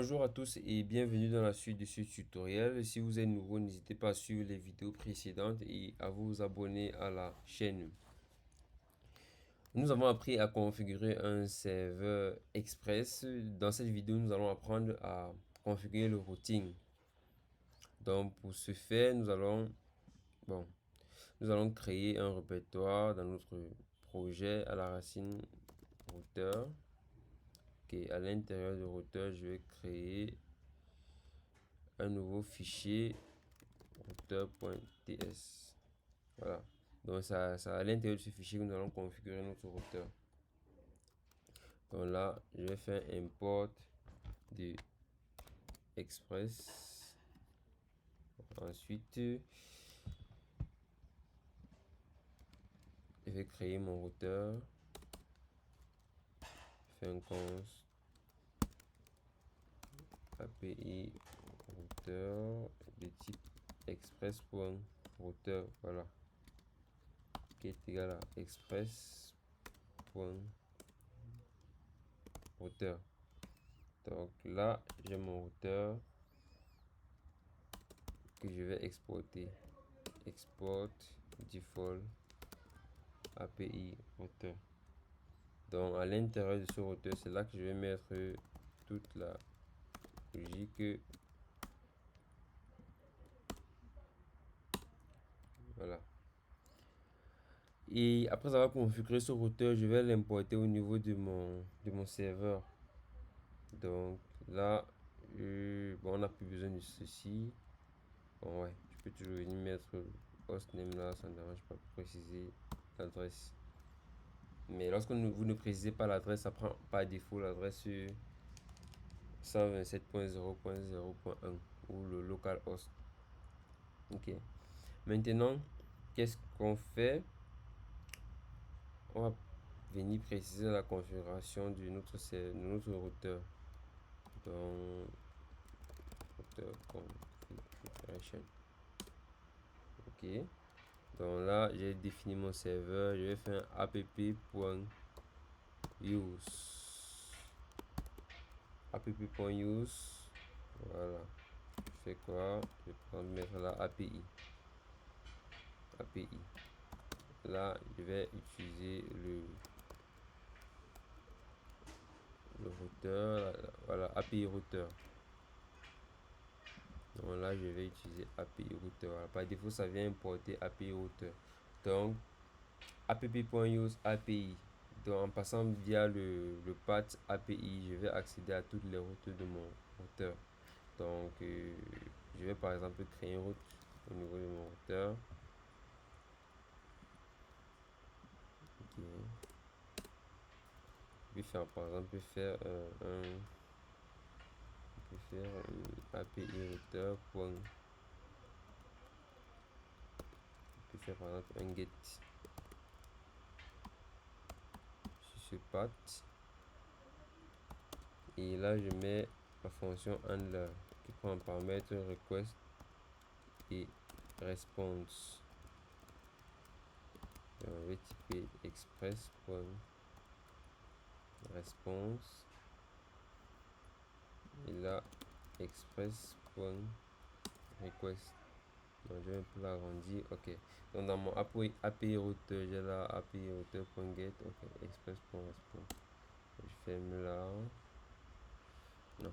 Bonjour à tous et bienvenue dans la suite de ce tutoriel. Si vous êtes nouveau, n'hésitez pas à suivre les vidéos précédentes et à vous abonner à la chaîne. Nous avons appris à configurer un serveur express. Dans cette vidéo, nous allons apprendre à configurer le routing. Donc pour ce faire, nous allons créer un répertoire dans notre projet à la racine routeur. Ok, à l'intérieur du routeur, je vais créer un nouveau fichier routeur.ts. Voilà. Donc ça à l'intérieur de ce fichier que nous allons configurer notre routeur. Donc là, je vais faire import de express. Ensuite, je vais créer mon routeur. Je fais un const API routeur de type express.routeur. Voilà. Qui est égal à express.routeur. Donc là, j'ai mon routeur que je vais exporter. Export default API routeur. Donc à l'intérieur de ce routeur, c'est là que je vais mettre toute la logique. Voilà. Et après avoir configuré ce routeur, je vais l'importer au niveau de mon serveur. Donc là, on n'a plus besoin de ceci. Bon ouais, je peux toujours venir mettre hostname là, ça ne dérange pas pour préciser l'adresse. Mais lorsque vous ne précisez pas l'adresse, ça prend par défaut l'adresse 127.0.0.1 ou le localhost. Ok. Maintenant, qu'est-ce qu'on fait? On va venir préciser la configuration de notre routeur. Donc, routeur configuration. Ok. Donc là, j'ai défini mon serveur. Je vais faire un app.use. App.use. Voilà. Je fais quoi? Je vais prendre mettre la API. API. Là, je vais utiliser le routeur. Voilà, API routeur. Donc là, je vais utiliser API routeur. Voilà, par défaut, ça vient importer API routeur. Donc, app.use API. Donc, en passant via le path API, je vais accéder à toutes les routes de mon routeur. Donc, je vais par exemple créer une route au niveau de mon routeur. Ok. Je vais faire par exemple faire un API routeur. Je vais faire par exemple un get sur ce path. Et là, je mets la fonction handler qui prend en paramètre request et response. Donc, on va typer express.response et là express.request. Donc je vais un peu l'agrandir. Ok. Donc dans mon API routeur, j'ai la API routeur.get. Ok. Express.response. Je ferme là. Non.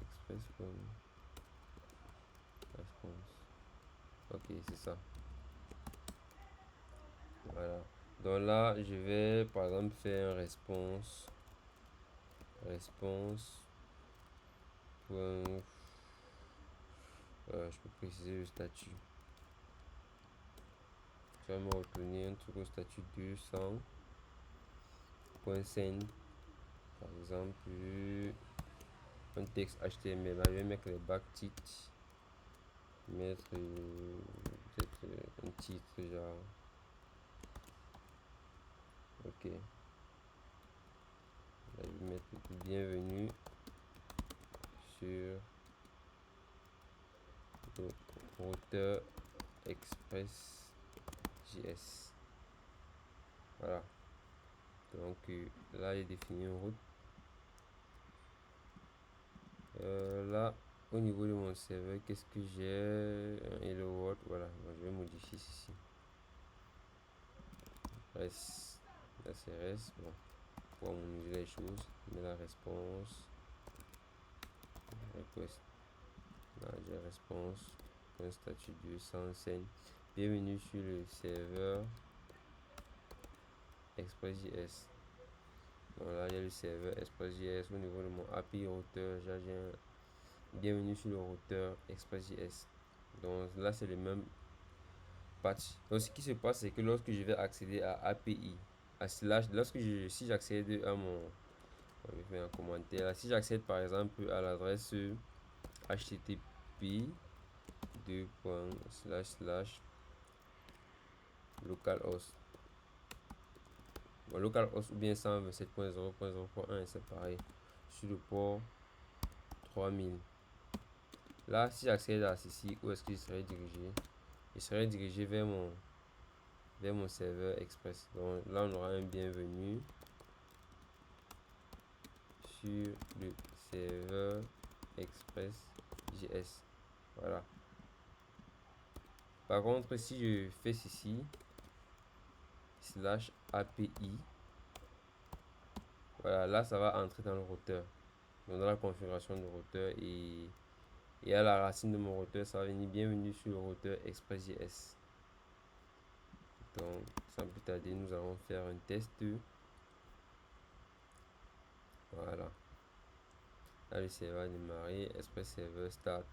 Express.response. Ok, c'est ça. Voilà. Donc là, je vais par exemple faire un response. Je peux préciser le statut. Je vais me retourner un truc au statut 200.send. Par exemple, un texte HTML. Là, je vais mettre les backtitres. Mettre peut-être un titre genre. Ok. Là, je vais mettre bienvenue sur le routeur Express.js. Voilà. Donc là, j'ai défini une route. Là, au niveau de mon serveur, qu'est-ce que j'ai? Un hello world. Voilà. Bon, je vais modifier ceci. Reste. Là, c'est reste. Bon. Pour harmoniser les choses. Mais la réponse. Request. Là, j'ai réponse. Un statut 2 sans scène. Bienvenue sur le serveur ExpressJS. Donc là, il y a le serveur ExpressJS. Au niveau de mon API routeur, j'ai un bienvenue sur le routeur ExpressJS. Donc là, c'est le même patch. Donc ce qui se passe, c'est que lorsque je vais accéder à API, à slash, si j'accède à mon, on va faire un commentaire là, si j'accède par exemple à l'adresse http localhost. Bon, localhost ou bien 127.0.0.1, c'est pareil. Sur le port 3000. Là, si j'accède à ceci, où est-ce que je serais dirigé? Je serais dirigé vers mon serveur Express. Donc là, on aura un bienvenue sur le serveur ExpressJS. Voilà. Par contre, si je fais ceci, slash API, voilà, là, ça va entrer dans le routeur. Donc dans la configuration du routeur et à la racine de mon routeur, ça va venir bienvenue sur le routeur ExpressJS. Donc, sans plus tarder, nous allons faire un test. Voilà. Là, le serveur a démarré. Express Server Start.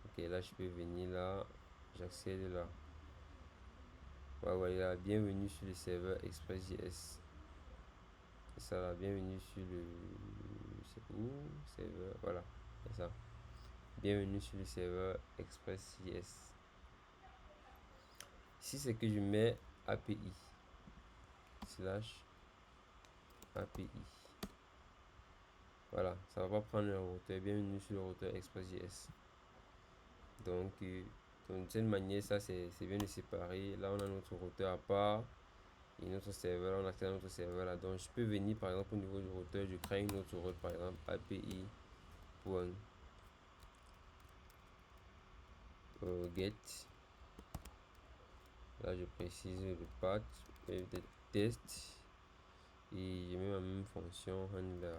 Ok, là, je peux venir là. J'accède là. Voilà, bienvenue sur le serveur ExpressJS. C'est ça là, bienvenue sur le. C'est où? Serveur. Voilà, c'est ça. Bienvenue sur le serveur ExpressJS. Si c'est que je mets API slash API. Voilà, ça va pas prendre le routeur. Bienvenue sur le routeur ExpressJS. Donc, d'une certaine manière, ça c'est bien de séparer. Là, on a notre routeur à part et notre serveur. On accède à notre serveur là. Donc, je peux venir par exemple au niveau du routeur, je crée une autre route, par exemple API. Get. Là, je précise le path et le test et je mets ma même fonction handler.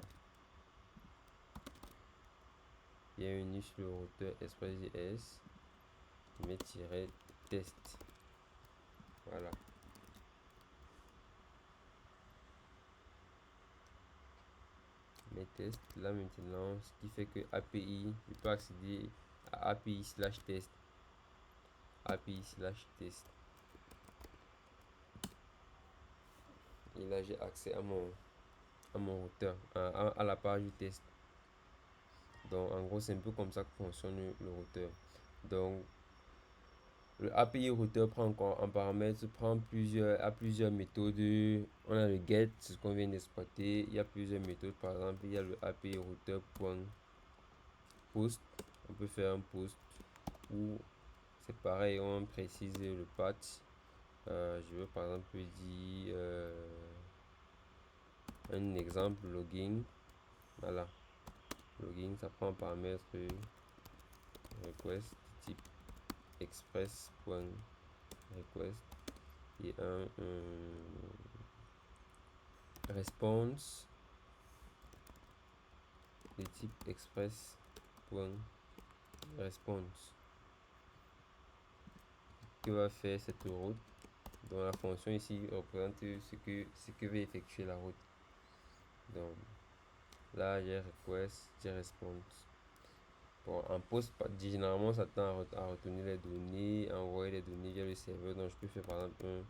Bienvenue sur le routeur ExpressJS. Je mets -test. Voilà. Mes tests là maintenant, ce qui fait que API, je peux accéder à API slash test. API slash test. Et là, j'ai accès à mon routeur, à la page du test. Donc, en gros, c'est un peu comme ça que fonctionne le routeur. Donc, le API routeur prend encore en paramètre, prend plusieurs méthodes. On a le get, c'est ce qu'on vient d'exploiter. Il y a plusieurs méthodes. Par exemple, il y a le API routeur.post. On peut faire un post ou c'est pareil, on précise le path. Je veux par exemple dire un exemple login. Voilà, login, ça prend un paramètre request type express.request et un response de type express.response que va faire cette route. Donc la fonction ici représente ce que va effectuer la route. Donc là, j'ai request, j'ai response. Bon, en post, généralement, ça tend à retenir les données, à envoyer les données via le serveur. Donc, je peux faire par exemple un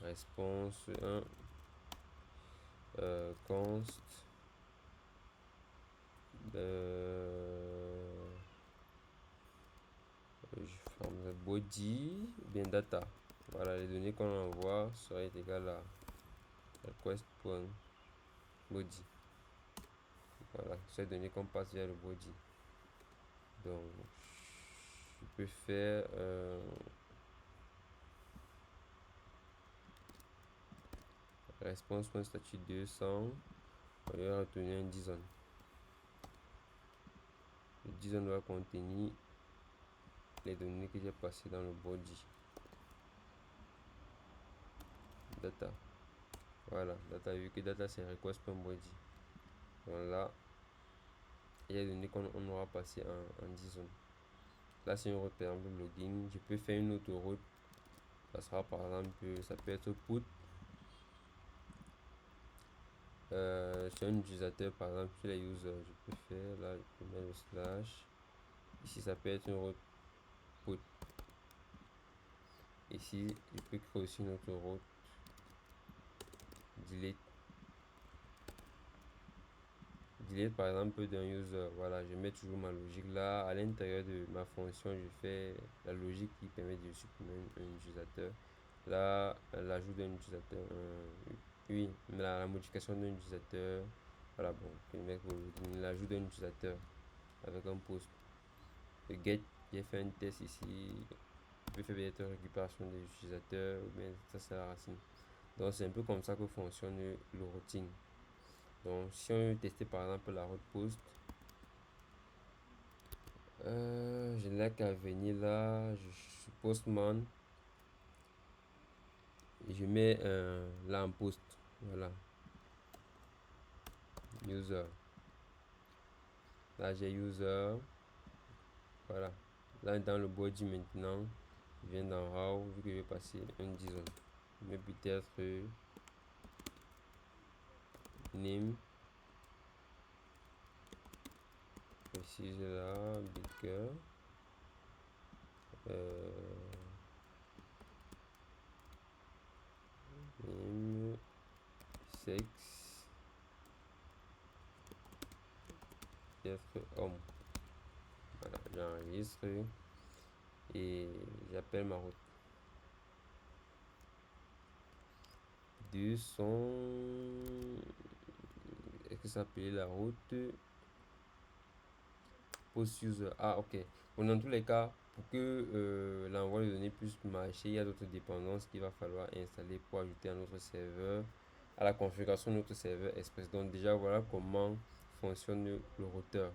response, un const je ferme body, bien data. Voilà, les données qu'on envoie seraient égales à request.body. Voilà, ces données qu'on passe via le body. Donc, je peux faire response.statut 200, on va retourner un JSON. Le JSON doit contenir les données que j'ai passées dans le body. Data. Voilà, data, vu que data c'est request.body. Donc là, il y a des données qu'on aura passé en JSON. Là, c'est une route, par exemple, login. Je peux faire une autre route. Ça sera par exemple, ça peut être put. Sur un utilisateur, par exemple, sur les users, je peux faire là, je peux mettre le slash. Ici, ça peut être une route put. Ici, je peux créer aussi une autre route delete. Delete par exemple d'un user. Voilà, je mets toujours ma logique là. À l'intérieur de ma fonction, je fais la logique qui permet de supprimer un utilisateur. Là, l'ajout d'un utilisateur. Oui, la modification d'un utilisateur. Voilà, bon, l'ajout d'un utilisateur avec un post. Le get, j'ai fait un test ici. Je peux faire peut-être récupération des utilisateurs, mais ça c'est la racine. Donc c'est un peu comme ça que fonctionne le routing. Donc si on veut tester par exemple la route post, je n'ai qu'à venir là, je suis postman et je mets là en post. Voilà, user. Là j'ai user. Voilà. Là dans le body maintenant, je viens dans how, vu que je vais passer un disons. Mais peut-être name. Précise là, bigger. Name, sexe, peut-être homme. Voilà, j'enregistre et j'appelle ma route. De son. Est-ce que ça s'appelle la route post user? Ah, ok. Bon, dans tous les cas, pour que l'envoi de données puisse marcher, il y a d'autres dépendances qu'il va falloir installer pour ajouter à notre serveur, à la configuration de notre serveur Express. Donc, déjà, voilà comment fonctionne le routeur.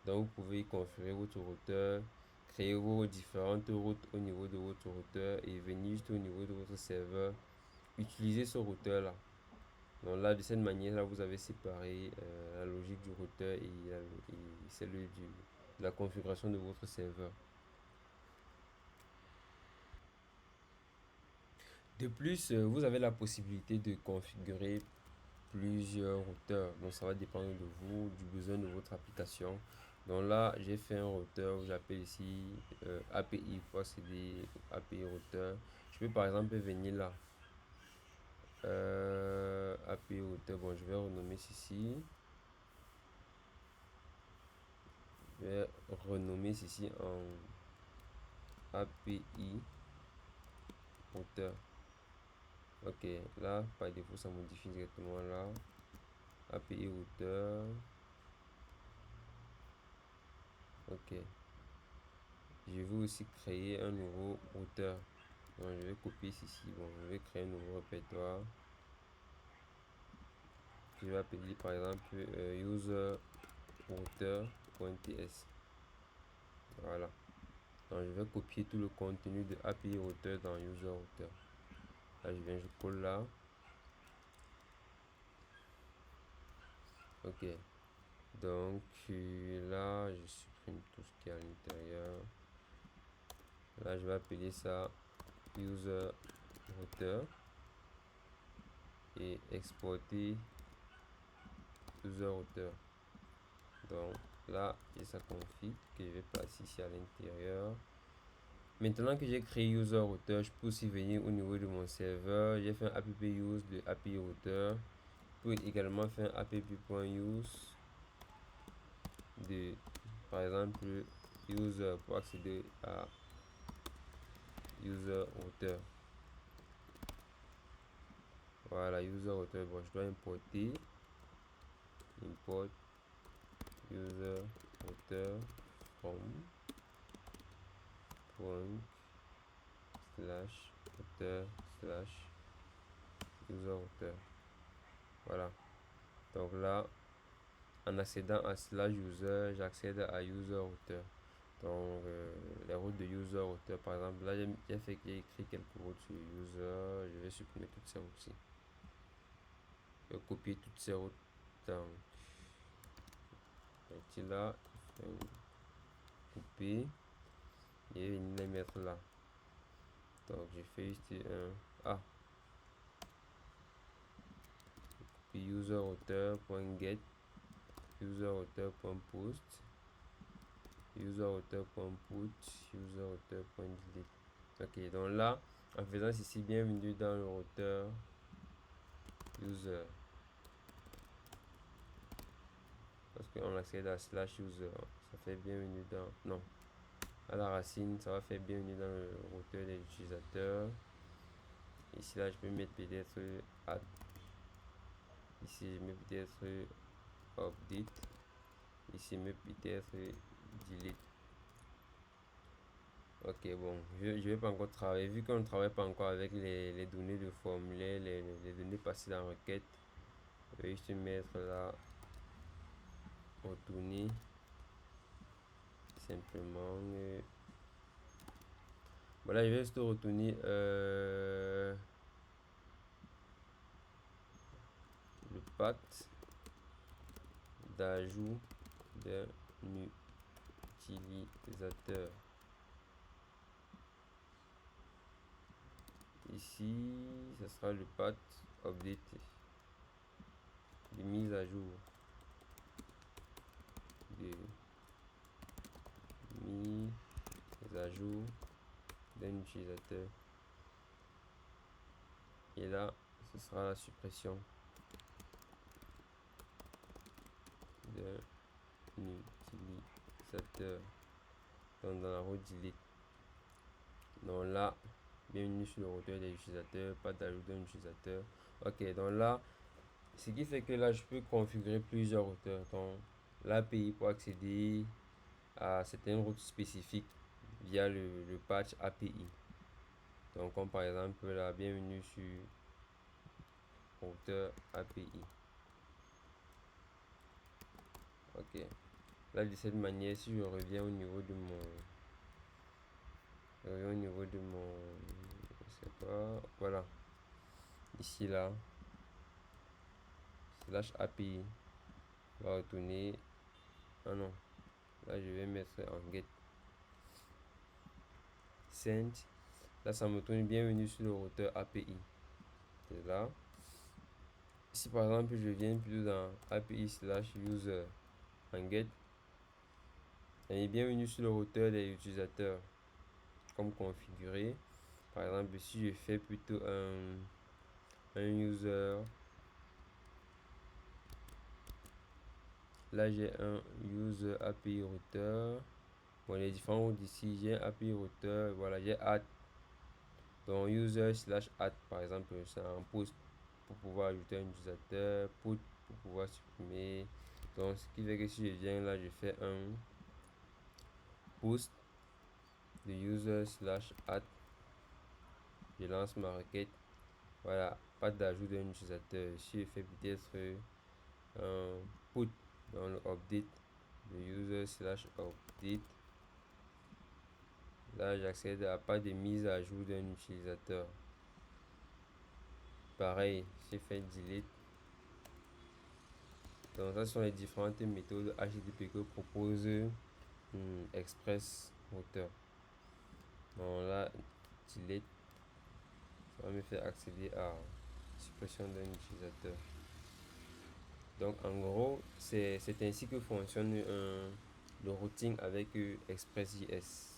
Donc, vous pouvez configurer votre routeur, créer vos différentes routes au niveau de votre routeur et venir juste au niveau de votre serveur, utiliser ce routeur là. Donc là, de cette manière-là, vous avez séparé la logique du routeur et celle de la configuration de votre serveur. De plus, vous avez la possibilité de configurer plusieurs routeurs. Donc ça va dépendre de vous, du besoin de votre application. Donc là, j'ai fait un routeur, j'appelle ici API pour accéder API routeur. Je peux par exemple venir là. API routeur, bon, je vais renommer ceci. Je vais renommer ceci en API routeur. Ok, là, par défaut, ça modifie directement là. API routeur. Ok. Je veux aussi créer un nouveau routeur. Donc, je vais copier ceci. Bon, je vais créer un nouveau répertoire. Je vais appeler par exemple user router.ts. Voilà. Donc, je vais copier tout le contenu de API routeur dans user router. Là, je viens, je colle là. Ok. Donc là, je supprime tout ce qui est à l'intérieur. Là, je vais appeler ça user router et exporter user router. Donc là, et ça config que je vais placer ici à l'intérieur. Maintenant que j'ai créé user router, je peux aussi venir au niveau de mon serveur. J'ai fait un app use de API router. Je peux également faire un app.use de, par exemple, user pour accéder à user router. Voilà, user router. Bon, je dois importer. Import user router from point slash router slash user router. Voilà. Donc là, en accédant à slash user, j'accède à user router. Donc les routes de user router, par exemple, là j'ai écrit quelques routes sur user. Je vais supprimer toutes ces routes-ci. Je vais copier toutes ces routes. Donc, ici là, je vais couper et venir les mettre là. Donc je fais juste un puis user router.get, user router.post, user router.put, user router.delete. Ok, donc là, en faisant ceci, bienvenue dans le routeur user. Parce qu'on accède à slash user, ça fait bienvenue dans. Non, à la racine, ça va faire bienvenue dans le routeur des utilisateurs. Ici, là, je peux mettre peut-être add. Ici, je mets peut-être update. Ici, je mets peut-être delete. Ok, bon, je vais pas encore travailler. Vu qu'on ne travaille pas encore avec les données de formulaire, les données passées dans la requête, je vais juste mettre là, retourner simplement. Voilà, je vais juste retourner le path d'ajout d'un utilisateur. Ici, ce sera le path update de mise à jour. De mise à jour d'un utilisateur. Et là, ce sera la suppression d'un utilisateur. Donc dans la route delete. Donc là, bienvenue sur le routeur des utilisateurs, pas d'ajout d'un utilisateur. Ok, donc là, ce qui fait que là, je peux configurer plusieurs routeurs. Donc l'API pour accéder à certaines routes spécifiques via le patch API. Donc comme par exemple la bienvenue sur routeur API. Ok. Là de cette manière, si je reviens au niveau de mon je sais pas, voilà, ici là, slash API va retourner, ah non, là je vais mettre en get send. Là ça me tourne bienvenue sur le routeur API. C'est là. Si par exemple je viens plutôt dans API slash user en get, et bienvenue sur le routeur des utilisateurs comme configuré. Par exemple si je fais plutôt un user, là j'ai un user API router. Bon, les différents routes ici, j'ai API router, voilà, j'ai add. Donc user slash add par exemple, c'est un post pour pouvoir ajouter un utilisateur, put pour pouvoir supprimer. Donc ce qui fait que si je viens là, je fais un post de user slash add, je lance ma requête. Voilà, pas d'ajout d'un utilisateur. Si je fais peut-être un put dans le update de user slash update, là j'accède à pas de mise à jour d'un utilisateur. Pareil, j'ai fait delete. Donc ça sont les différentes méthodes HTTP que propose Express Router. Donc là, delete, ça va me faire accéder à suppression d'un utilisateur. Donc en gros, c'est ainsi que fonctionne le routing avec ExpressJS.